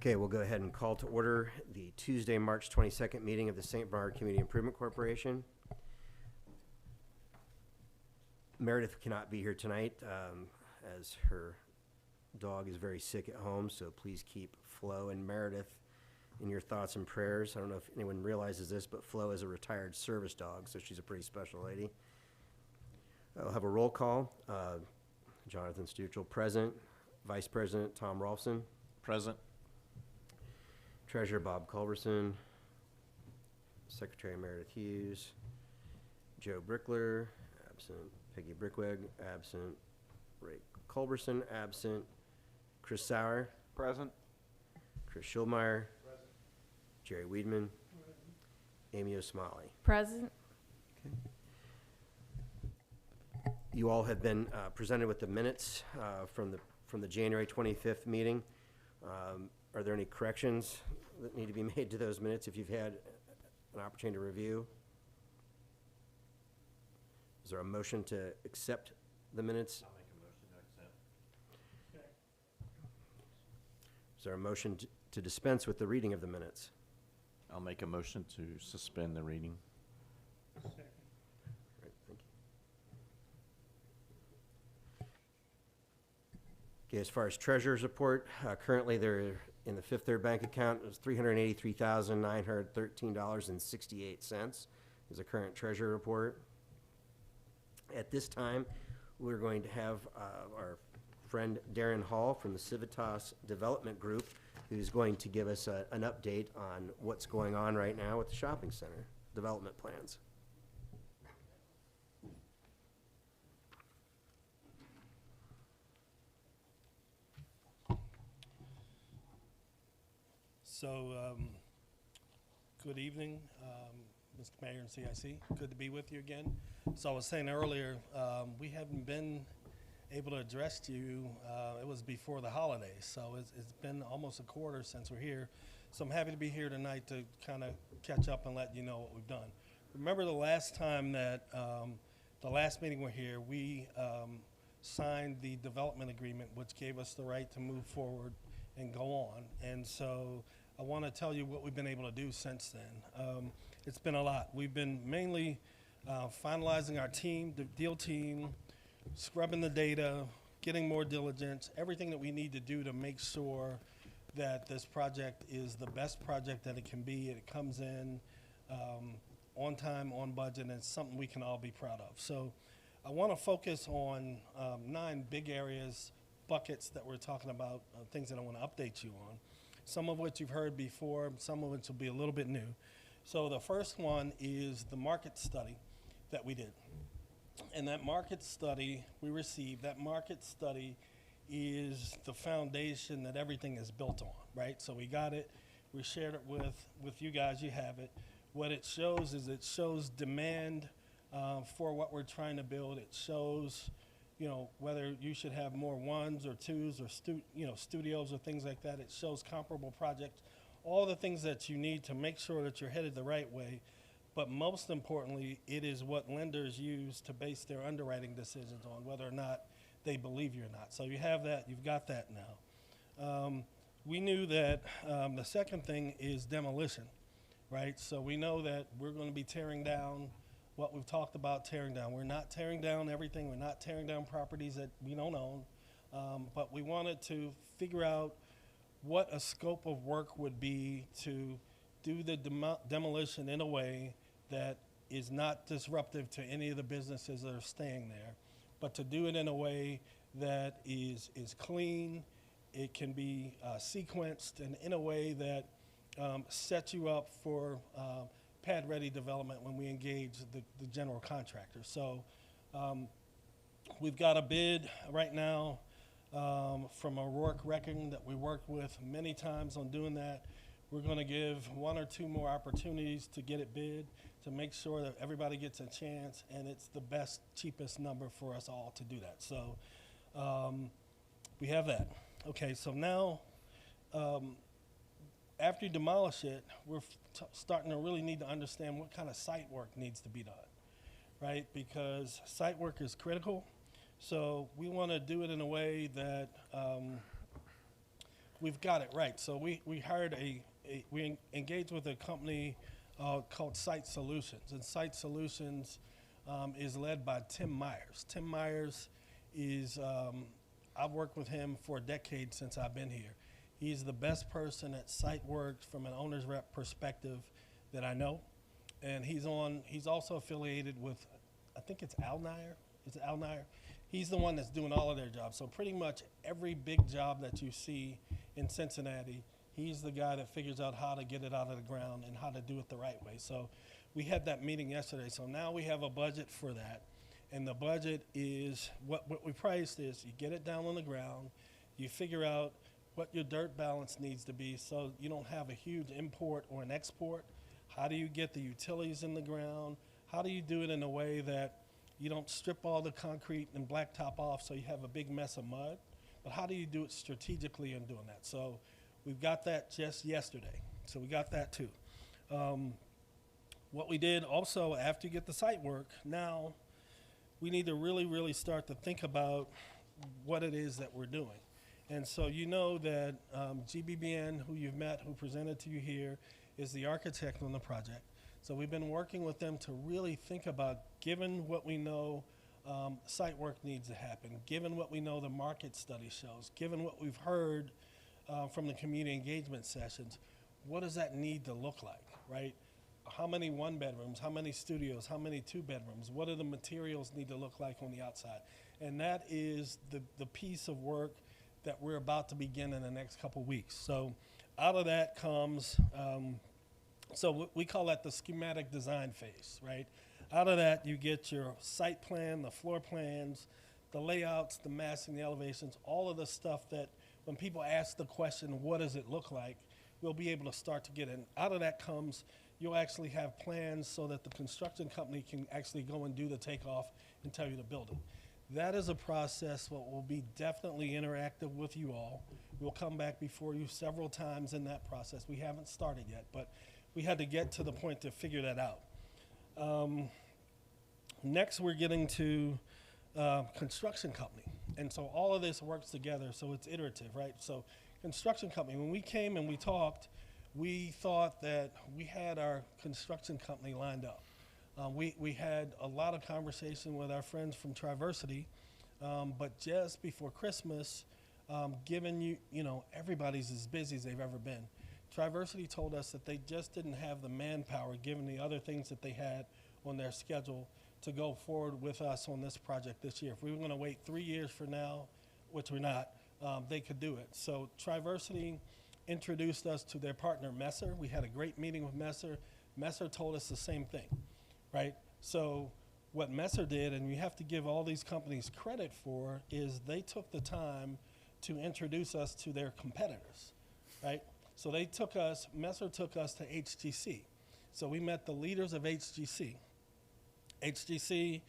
Okay, we'll go ahead and call to order the Tuesday, March 22nd meeting of the St. Bernard Community Improvement Corporation. Meredith cannot be here tonight as her dog is very sick at home, so please keep Flo and Meredith in your thoughts and prayers. I don't know if anyone realizes this, but Flo is a retired service dog, so she's a pretty special lady. I'll have a roll call. Jonathan Stuchel, present. Vice President Tom Rolfson. Present. Treasurer Bob Culberson. Secretary Meredith Hughes. Joe Brickler, absent. Peggy Brickweg, absent. Ray Culberson, absent. Chris Sauer. Present. Chris Schulmeyer. Present. Jerry Weedman. Present. Amy O'Smalley. Present. Okay. You all have been presented with the minutes from the January 25th meeting. Are there any corrections that need to be made to those minutes if you've had an opportunity to review? Is there a motion to accept the minutes? I'll make a motion to accept. Okay. Is there a motion to dispense with the reading of the minutes? I'll make a motion to suspend the reading. Second. Right, thank you. Okay, as far as treasurer's report, currently they're in the Fifth Third Bank account is $383,913.68 is the current treasurer report. At this time, we're going to have our friend Darren Hall from the Civitas Development Group, who's going to give us an update on what's going on right now with the shopping center development plans. So, good evening, Mr. Mayor and CIC. Good to be with you again. So I was saying earlier, we haven't been able to address you. It was before the holidays, so it's been almost a quarter since we're here. So I'm happy to be here tonight to kind of catch up and let you know what we've done. Remember the last time that, the last meeting we're here, we signed the development agreement, which gave us the right to move forward and go on. And so I want to tell you what we've been able to do since then. It's been a lot. We've been mainly finalizing our team, the deal team, scrubbing the data, getting more diligence, everything that we need to do to make sure that this project is the best project that it can be. It comes in on time, on budget, and it's something we can all be proud of. So I want to focus on 9 big areas, buckets that we're talking about, things that I want to update you on. Some of which you've heard before, some of which will be a little bit new. So the first one is the market study that we did. And that market study we received, that market study is the foundation that everything is built on, right? So we got it, we shared it with you guys, you have it. What it shows is it shows demand for what we're trying to build. It shows, you know, whether you should have more 1s or 2s or studios or things like that. It shows comparable projects, all the things that you need to make sure that you're headed the right way. But most importantly, it is what lenders use to base their underwriting decisions on, whether or not they believe you or not. So you have that, you've got that now. We knew that the second thing is demolition, right? So we know that we're going to be tearing down what we've talked about tearing down. We're not tearing down everything. We're not tearing down properties that we don't own. But we wanted to figure out what a scope of work would be to do the demolition in a way that is not disruptive to any of the businesses that are staying there, but to do it in a way that is clean, it can be sequenced, and in a way that sets you up for pad-ready development when we engage the general contractor. So we've got a bid right now from O'Rourke Wrecking that we worked with many times on doing that. We're going to give 1 or 2 more opportunities to get it bid to make sure that everybody gets a chance, and it's the best, cheapest number for us all to do that. So we have that. Okay, so now after you demolish it, we're starting to really need to understand what kind of site work needs to be done, right? Because site work is critical. So we want to do it in a way that we've got it right. So we hired we engaged with a company called Site Solutions, and Site Solutions is led by Tim Myers. Tim Myers is, I've worked with him for a decade since I've been here. He's the best person at site work from an owner's rep perspective that I know. And he's also affiliated with, I think it's Alnair. Is it Alnair? He's the one that's doing all of their jobs. So pretty much every big job that you see in Cincinnati, he's the guy that figures out how to get it out of the ground and how to do it the right way. So we had that meeting yesterday. So now we have a budget for that. And the budget is, what we priced is you get it down on the ground, you figure out what your dirt balance needs to be so you don't have a huge import or an export. How do you get the utilities in the ground? How do you do it in a way that you don't strip all the concrete and blacktop off so you have a big mess of mud? But how do you do it strategically in doing that? So we've got that just yesterday. So we got that too. What we did also, after you get the site work, now we need to really, really start to think about what it is that we're doing. And so you know that GBBN, who you've met, who presented to you here, is the architect on the project. So we've been working with them to really think about, given what we know site work needs to happen, given what we know the market study shows, given what we've heard from the community engagement sessions, what does that need to look like, right? How many one bedrooms, how many studios, how many two bedrooms, what do the materials need to look like on the outside? And that is the piece of work that we're about to begin in the next couple weeks. So out of that comes, so we call that the schematic design phase, right? Out of that, you get your site plan, the floor plans, the layouts, the massing, the elevations, all of the stuff that when people ask the question, what does it look like, we'll be able to start to get in. Out of that comes, you'll actually have plans so that the construction company can actually go and do the takeoff and tell you to build it. That is a process that will be definitely interactive with you all. We'll come back before you several times in that process. We haven't started yet, but we had to get to the point to figure that out. Next, we're getting to construction company. And so all of this works together, so it's iterative, right? So construction company, when we came and we talked, we thought that we had our construction company lined up. We had a lot of conversation with our friends from Triversity, but just before Christmas, given you know, everybody's as busy as they've ever been. Triversity told us that they just didn't have the manpower, given the other things that they had on their schedule, to go forward with us on this project this year. If we were going to wait 3 years from now, which we're not, they could do it. So Triversity introduced us to their partner, Messer. We had a great meeting with Messer. Messer told us the same thing, right? So what Messer did, and you have to give all these companies credit for, is they took the time to introduce us to their competitors, right? So they took us, Messer took us to HGC. So we met the leaders of HGC. HGC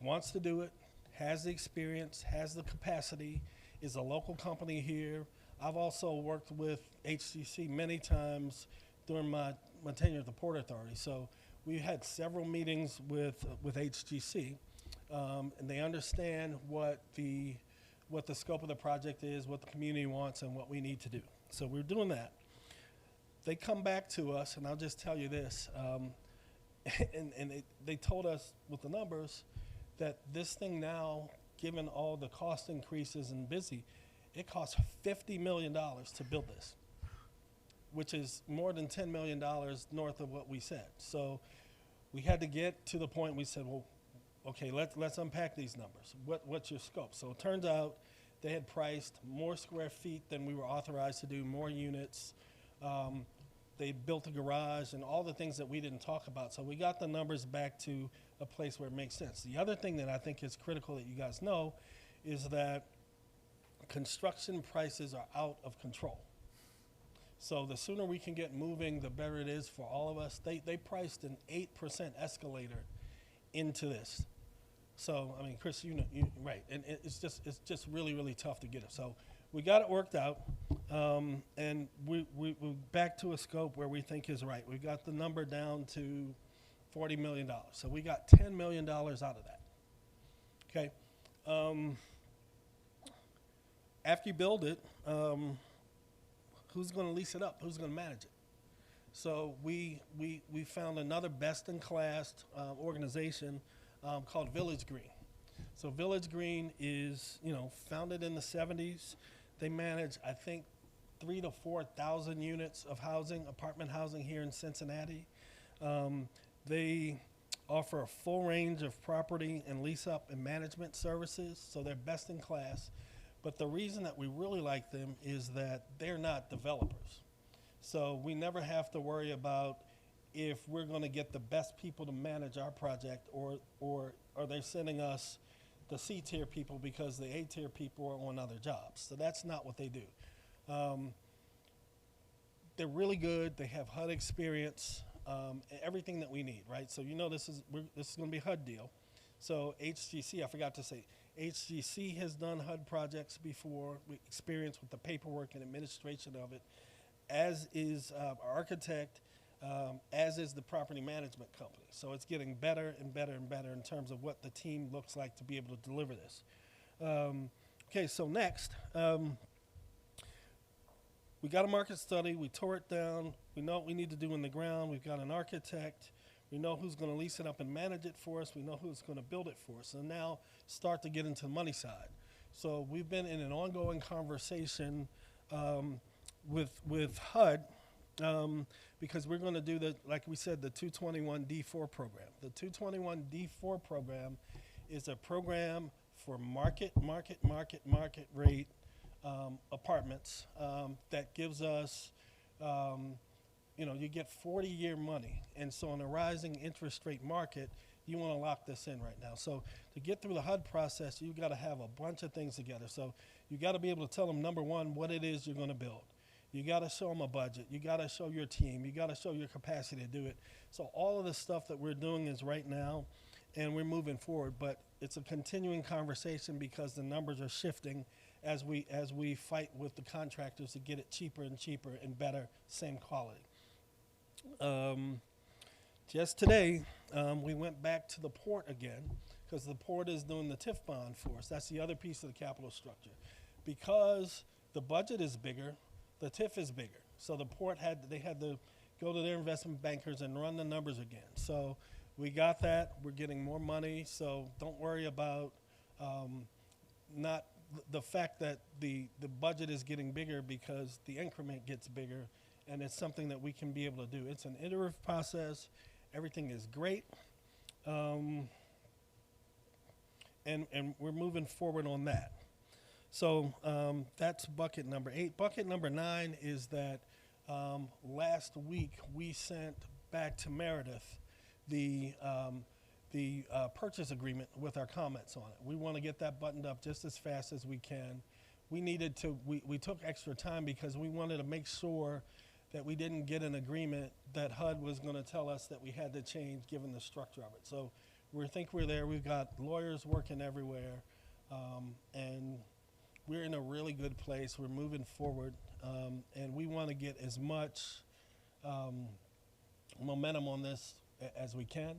wants to do it, has the experience, has the capacity, is a local company here. I've also worked with HGC many times during my tenure at the Port Authority. So we had several meetings with HGC, and they understand what the scope of the project is, what the community wants, and what we need to do. So we're doing that. They come back to us, and I'll just tell you this, and they told us with the numbers that this thing now, given all the cost increases and busy, it costs $50 million to build this, which is more than $10 million north of what we said. So we had to get to the point we said, well, okay, let's unpack these numbers. What's your scope? So it turns out they had priced more square feet than we were authorized to do, more units. They built a garage and all the things that we didn't talk about. So we got the numbers back to a place where it makes sense. The other thing that I think is critical that you guys know is that construction prices are out of control. So the sooner we can get moving, the better it is for all of us. They priced an 8% escalator into this. So, I mean, Chris, you know, right. And it's just really, really tough to get it. So we got it worked out, and we're back to a scope where we think is right. We got the number down to $40 million. So we got $10 million out of that. Okay. After you build it, who's going to lease it up? Who's going to manage it? So we found another best-in-class organization called Village Green. So Village Green is, founded in the 70s. They manage, I think, 3,000 to 4,000 units of housing, apartment housing here in Cincinnati. They offer a full range of property and lease-up and management services, so they're best in class. But the reason that we really like them is that they're not developers. So we never have to worry about if we're going to get the best people to manage our project, or are they sending us the C-tier people because the A-tier people are on other jobs. So that's not what they do. They're really good. They have HUD experience, everything that we need, right? So this is going to be a HUD deal. So HGC, I forgot to say, HGC has done HUD projects before. We experience with the paperwork and administration of it, as is our architect, as is the property management company. So it's getting better and better and better in terms of what the team looks like to be able to deliver this. Okay, so next, we got a market study. We tore it down. We know what we need to do in the ground. We've got an architect. We know who's going to lease it up and manage it for us. We know who's going to build it for us. So now start to get into the money side. So we've been in an ongoing conversation with HUD, because we're going to do like we said, the 221D4 program. The 221D4 program is a program for market rate apartments that gives us, you get 40-year money. And so in a rising interest rate market, you want to lock this in right now. So to get through the HUD process, you've got to have a bunch of things together. So you got to be able to tell them, number one, what it is you're going to build. You got to show them a budget. You got to show your team. You got to show your capacity to do it. So all of the stuff that we're doing is right now, and we're moving forward. But it's a continuing conversation because the numbers are shifting as we fight with the contractors to get it cheaper and cheaper and better, same quality. Just today, we went back to the port again because the port is doing the TIF bond for us. That's the other piece of the capital structure. Because the budget is bigger, the TIF is bigger. So the port had to go to their investment bankers and run the numbers again. So we got that. We're getting more money. So don't worry about not the fact that the budget is getting bigger, because the increment gets bigger, and it's something that we can be able to do. It's an iterative process. Everything is great. And we're moving forward on that. So that's bucket number 8. Bucket number 9 is that last week we sent back to Meredith the purchase agreement with our comments on it. We want to get that buttoned up just as fast as we can. We took extra time because we wanted to make sure that we didn't get an agreement that HUD was going to tell us that we had to change given the structure of it. So we think we're there. We've got lawyers working everywhere, and we're in a really good place. We're moving forward, and we want to get as much momentum on this as we can.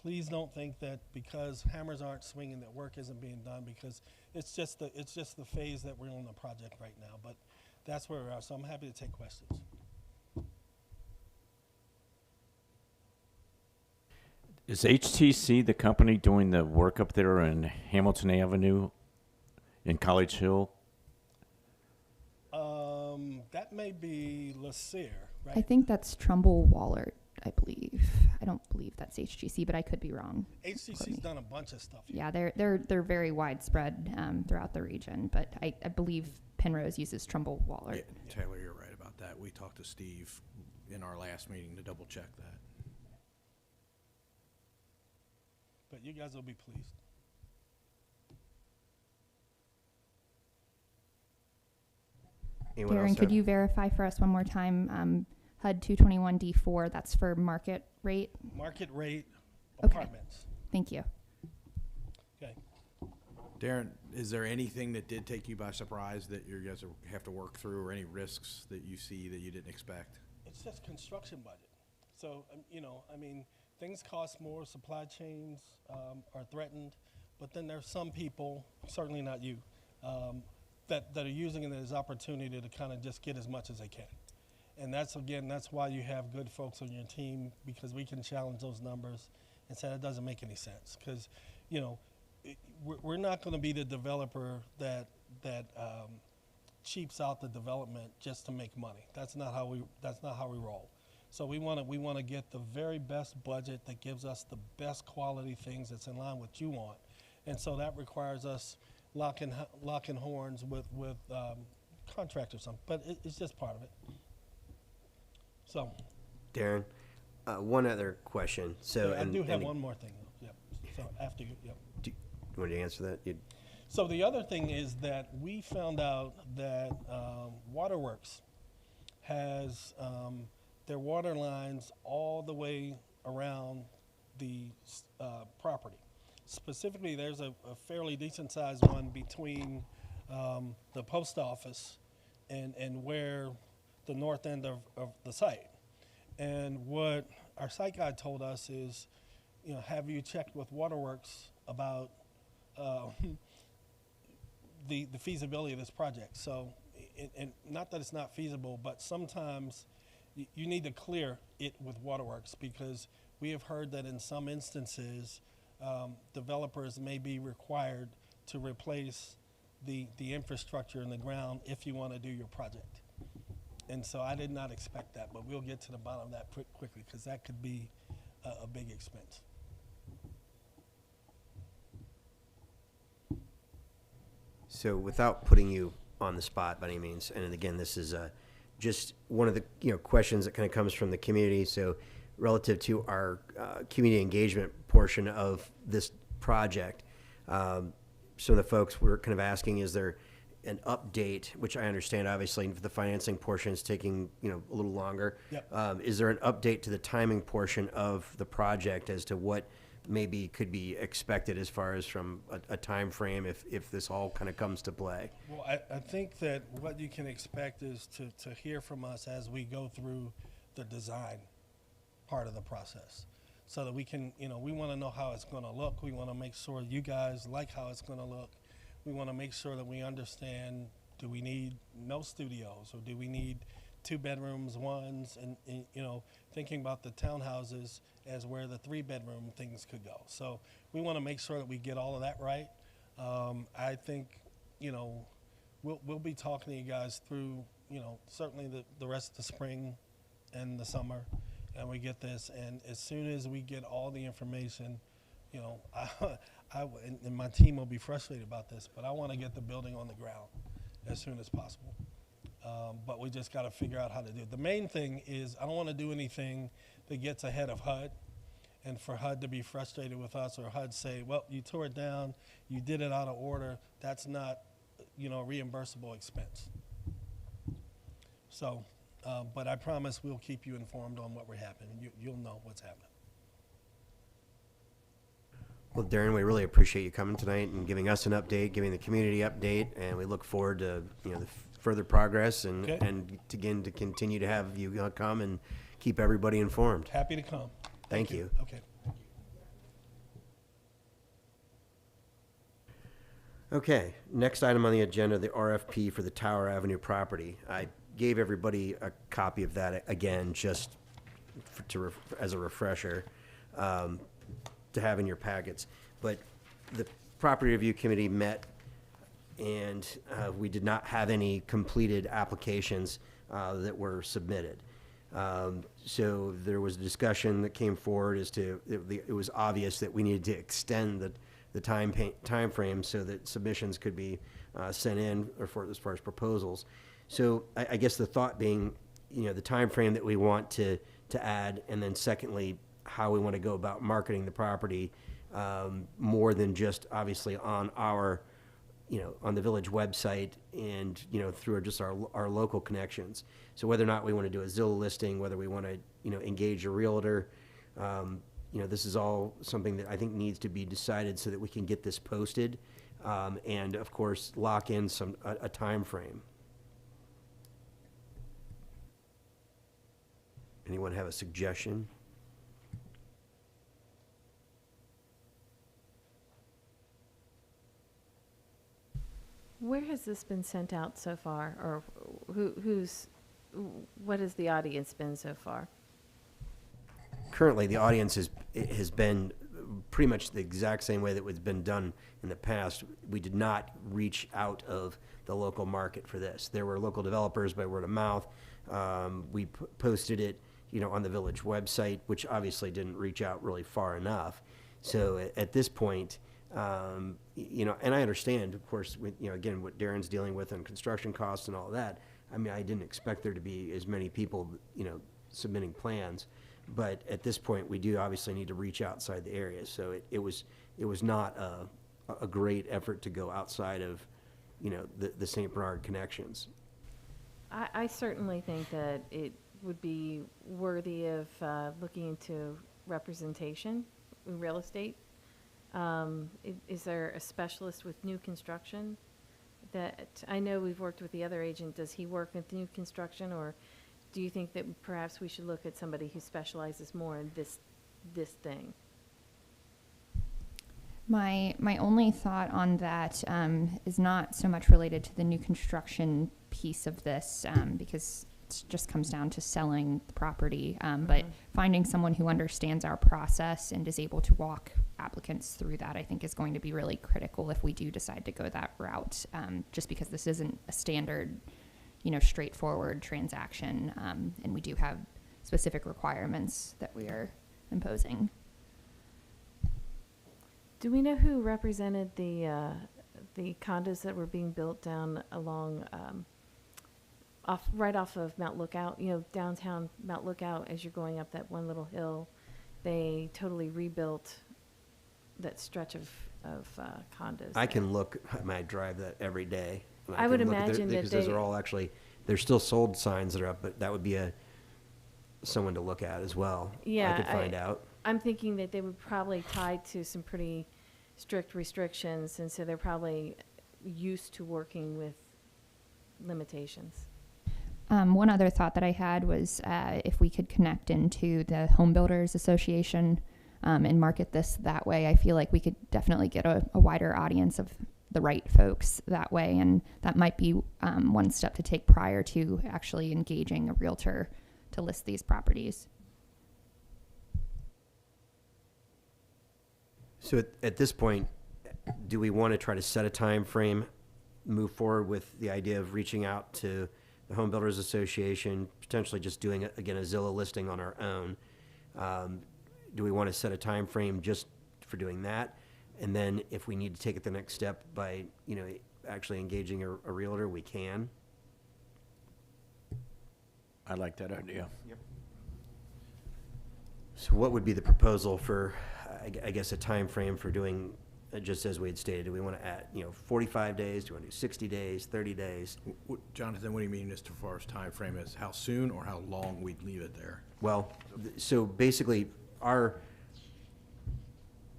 Please don't think that because hammers aren't swinging that work isn't being done, because it's just the phase that we're on the project right now. But that's where we are. So I'm happy to take questions. Is HTC the company doing the work up there in Hamilton Avenue in College Hill? That may be LaCere, right? I think that's Trumbull Wallert, I believe. I don't believe that's HGC, but I could be wrong. HTC's done a bunch of stuff here. Yeah, they're very widespread throughout the region, but I believe Penrose uses Trumbull Wallert. Yeah, Taylor, you're right about that. We talked to Steve in our last meeting to double check that. But you guys will be pleased. Anyone else Darren, could have- you verify for us one more time? HUD 221D4, that's for market rate? Market rate Okay. apartments. Thank you. Okay. Darren, is there anything that did take you by surprise that you guys have to work through, or any risks that you see that you didn't expect? It's just construction budget. So, things cost more, supply chains are threatened, but then there's some people, certainly not you, that are using it as opportunity to kind of just get as much as they can. And that's, again, that's why you have good folks on your team, because we can challenge those numbers and say that doesn't make any sense. Because, you know, we're not going to be the developer that cheaps out the development just to make money. That's not how we roll. So we want to get the very best budget that gives us the best quality things that's in line with what you want. And so that requires us locking horns with contractors or something. But it's just part of it. So Darren, one other question. So I do have one more thing, though. Yep. So after you, yep. Do you want to answer that? So the other thing is that we found out that Waterworks has their water lines all the way around the property. Specifically, there's a fairly decent sized one between the post office and where the north end of the site. And what our site guy told us is, you know, have you checked with Waterworks about the feasibility of this project? So, and not that it's not feasible, but sometimes you need to clear it with Waterworks, because we have heard that in some instances, developers may be required to replace the infrastructure in the ground if you want to do your project. And so I did not expect that, but we'll get to the bottom of that quickly, because that could be a big expense. So without putting you on the spot by any means, and again, this is just one of the questions that kind of comes from the community. So relative to our community engagement portion of this project, some of the folks were kind of asking, is there an update, which I understand obviously the financing portion is taking a little longer. Yep. Is there an update to the timing portion of the project as to what maybe could be expected as far as from a time frame if this all kind of comes to play? Well, I think that what you can expect is to hear from us as we go through the design part of the process, so that we can, we want to know how it's going to look. We want to make sure you guys like how it's going to look. We want to make sure that we understand, do we need no studios, or do we need 2 bedrooms, ones, and thinking about the townhouses as where the 3-bedroom things could go. So we want to make sure that we get all of that right. I think, we'll be talking to you guys through, certainly the rest of the spring and the summer, and we get this. And as soon as we get all the information, and my team will be frustrated about this, but I want to get the building on the ground as soon as possible. But we just got to figure out how to do it. The main thing is I don't want to do anything that gets ahead of HUD, and for HUD to be frustrated with us, or HUD say, well, you tore it down, you did it out of order. That's not, a reimbursable expense. So, but I promise we'll keep you informed on what we're happening. You'll know what's happening. Well, Darren, we really appreciate you coming tonight and giving us an update, giving the community update, and we look forward to the further progress and Okay. and again to continue to have you come and keep everybody informed. Happy to come. Thank you. Okay. Okay, next item on the agenda, the RFP for the Tower Avenue property. I gave everybody a copy of that again, just as a refresher, to have in your packets. But the property review committee met, and we did not have any completed applications that were submitted. So there was a discussion that came forward as to, it was obvious that we needed to extend the time frame so that submissions could be sent in, or as far as proposals. So I guess the thought being, the time frame that we want to add, and then secondly, how we want to go about marketing the property, more than just obviously on our, on the village website and, through just our local connections. So whether or not we want to do a Zillow listing, whether we want to, engage a realtor, this is all something that I think needs to be decided so that we can get this posted, and of course lock in a time frame. Anyone have a suggestion? Where has this been sent out so far, or what has the audience been so far? Currently, the audience has been pretty much the exact same way that it's been done in the past. We did not reach out of the local market for this. There were local developers by word of mouth. We posted it, on the village website, which obviously didn't reach out really far enough. So at this point, and I understand, of course, again, what Darren's dealing with on construction costs and all that. I mean, I didn't expect there to be as many people, submitting plans. But at this point, we do obviously need to reach outside the area. So it was not a great effort to go outside of, the St. Bernard connections. I certainly think that it would be worthy of looking into representation in real estate. Is there a specialist with new construction that, I know we've worked with the other agent, does he work with new construction, or do you think that perhaps we should look at somebody who specializes more in this thing? My only thought on that is not so much related to the new construction piece of this, because it just comes down to selling the property, but finding someone who understands our process and is able to walk applicants through that, I think, is going to be really critical if we do decide to go that route, just because this isn't a standard, straightforward transaction, and we do have specific requirements that we are imposing. Do we know who represented the condos that were being built down along, right off of Mount Lookout, downtown Mount Lookout, as you're going up that one little hill? They totally rebuilt that stretch of condos. I can look, I drive that every day. And I would can look at imagine that because those they- are all actually, there's still sold signs that are up, but that would be someone to look at as well. Yeah, I could find out. I'm thinking that they would probably tie to some pretty strict restrictions, and so they're probably used to working with limitations. One other thought that I had was if we could connect into the Home Builders Association and market this that way, I feel like we could definitely get a wider audience of the right folks that way, and that might be one step to take prior to actually engaging a realtor to list these properties. So at this point, do we want to try to set a time frame, move forward with the idea of reaching out to the Home Builders Association, potentially just doing, again, a Zillow listing on our own? Do we want to set a time frame just for doing that? And then if we need to take it the next step by, actually engaging a realtor, we can? I like that idea. So what would be the proposal for, I guess, a time frame for doing, just as we had stated? Do we want to add, 45 days? Do we want to do 60 days, 30 days? Jonathan, what do you mean as far as time frame is how soon or how long we'd leave it there? Well, so basically, our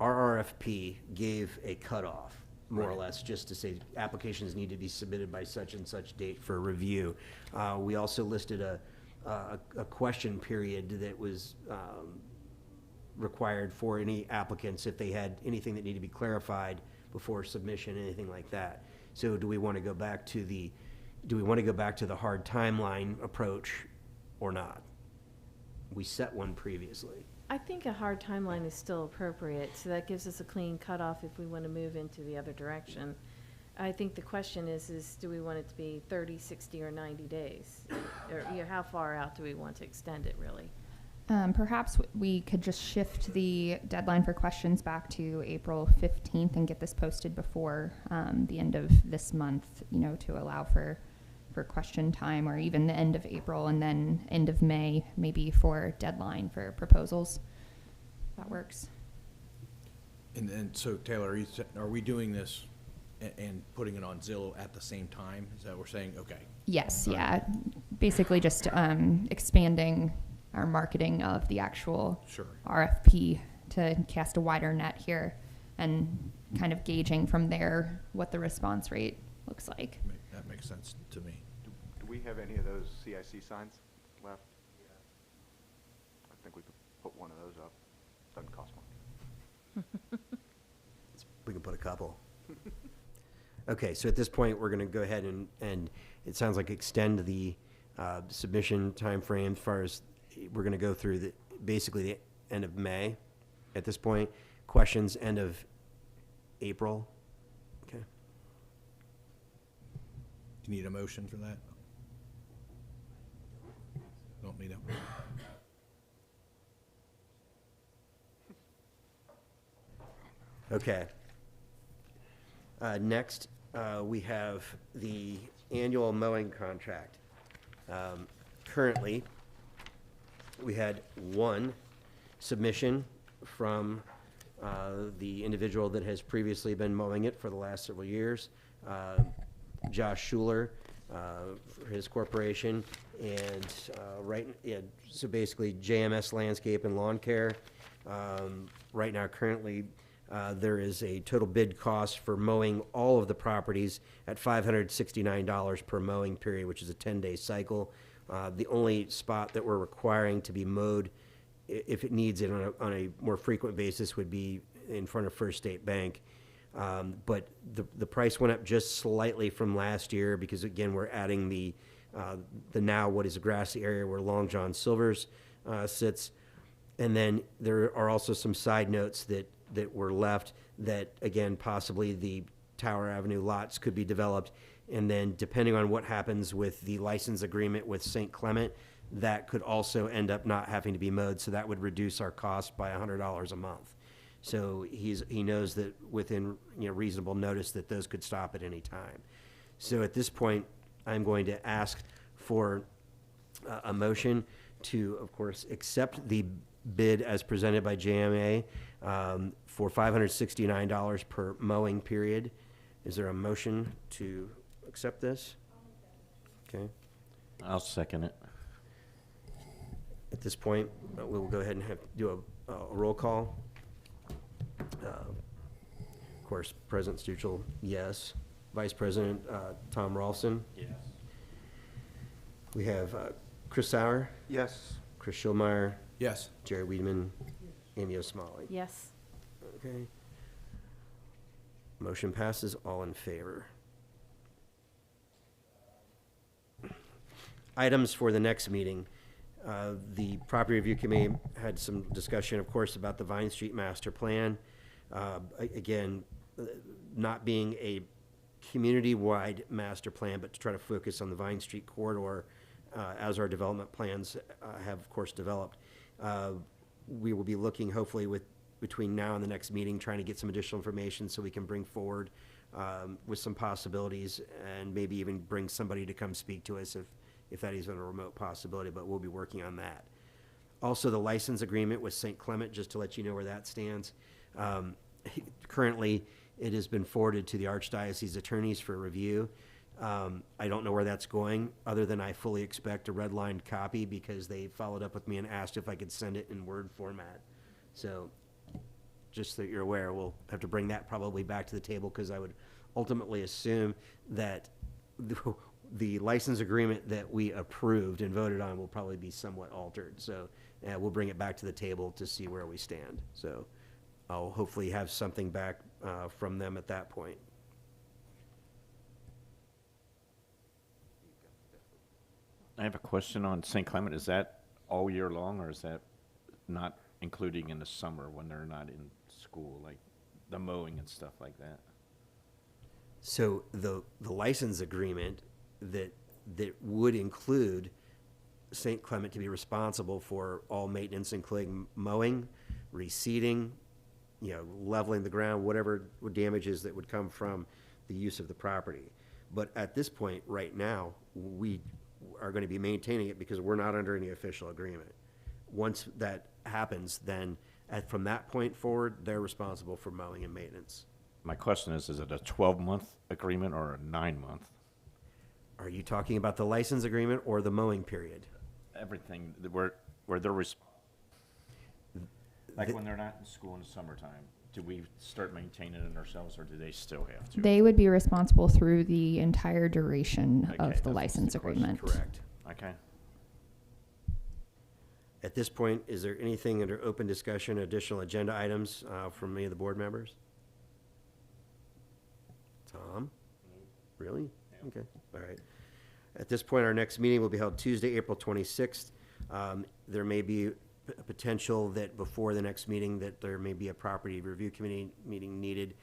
RFP gave a cutoff, more or less, just to say applications need to be submitted by such and such date for review. We also listed a question period that was required for any applicants if they had anything that needed to be clarified before submission, anything like that. So do we want to go back to the hard timeline approach or not? We set one previously. I think a hard timeline is still appropriate, so that gives us a clean cutoff if we want to move into the other direction. I think the question is do we want it to be 30, 60, or 90 days? Or how far out do we want to extend it, really? Perhaps we could just shift the deadline for questions back to April 15th and get this posted before the end of this month, to allow for question time, or even the end of April, and then end of May, maybe for deadline for proposals. That works. And so Taylor, are we doing this and putting it on Zillow at the same time? Is that what we're saying? Okay. Yes, yeah. Basically just expanding our marketing of the actual Sure. RFP to cast a wider net here, and kind of gauging from there what the response rate looks like. That makes sense to me. Do we have any of those CIC signs left? I think we could put one of those up. Doesn't cost much. We can put a couple. Okay, so at this point, we're gonna go ahead and it sounds like extend the submission timeframe as far as, we're gonna go through basically the end of May at this point. Questions, end of April. Okay. You need a motion for that? Don't need a. Okay. Next, we have the annual mowing contract. Currently, we had one submission from the individual that has previously been mowing it for the last several years, Josh Schuler, for his corporation, and so basically JMS Landscape and Lawn Care. Right now, currently, there is a total bid cost for mowing all of the properties at $569 per mowing period, which is a 10-day cycle. The only spot that we're requiring to be mowed, if it needs it on a more frequent basis, would be in front of First State Bank. But the price went up just slightly from last year because, again, we're adding the now what is a grassy area where Long John Silver's sits. And then there are also some side notes that were left that, again, possibly the Tower Avenue lots could be developed. And then depending on what happens with the license agreement with St. Clement, that could also end up not having to be mowed. So that would reduce our cost by $100 a month. So he knows that within reasonable notice that those could stop at any time. So at this point, I'm going to ask for a motion to, of course, accept the bid as presented by JMA for $569 per mowing period. Is there a motion to accept this? Okay. I'll second it. At this point, we will go ahead and do a roll call. Of course, President Stuchel, yes. Vice President Tom Ralston. Yes. We have Chris Sauer, Yes. Chris Schulmeyer, Yes. Jerry Wiedemann, Amy O'Smalley. Yes. Okay. Motion passes, all in favor. Items for the next meeting. The Property Review Committee had some discussion, of course, about the Vine Street Master Plan. Again, not being a community-wide master plan, but to try to focus on the Vine Street corridor as our development plans have, of course, developed. We will be looking, hopefully, between now and the next meeting, trying to get some additional information so we can bring forward with some possibilities and maybe even bring somebody to come speak to us if that is a remote possibility, but we'll be working on that. Also, the license agreement with St. Clement, just to let you know where that stands. Currently, it has been forwarded to the Archdiocese attorneys for review. I don't know where that's going, other than I fully expect a redlined copy because they followed up with me and asked if I could send it in Word format. So just so you're aware, we'll have to bring that probably back to the table because I would ultimately assume that the license agreement that we approved and voted on will probably be somewhat altered. So we'll bring it back to the table to see where we stand. So I'll hopefully have something back from them at that point. I have a question on St. Clement. Is that all year long, or is that not including in the summer when they're not in school, like the mowing and stuff like that? So the license agreement that would include St. Clement to be responsible for all maintenance, including mowing, reseeding, leveling the ground, whatever damages that would come from the use of the property. But at this point, right now, we are going to be maintaining it because we're not under any official agreement. Once that happens, then from that point forward, they're responsible for mowing and maintenance. My question is it a 12-month agreement or a 9-month? Are you talking about the license agreement or the mowing period? Everything, where they're, like when they're not in school in the summertime, do we start maintaining it ourselves, or do they still have to? They would be responsible through the entire duration Okay, of the that's license the question. agreement. Correct. Okay. At this point, is there anything under open discussion, additional agenda items from any of the board members? Tom? Really? Okay, all right. At this point, our next meeting will be held Tuesday, April 26th. There may be a potential that before the next meeting, that there may be a property review committee meeting needed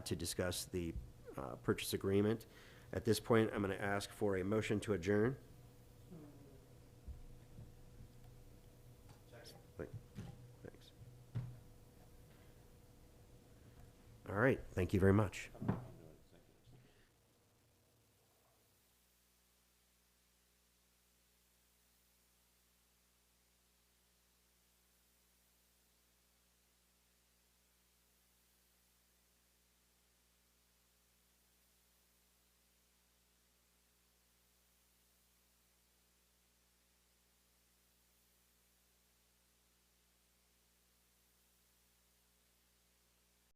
to discuss the purchase agreement. At this point, I'm going to ask for a motion to adjourn. Thanks. All right, thank you very much.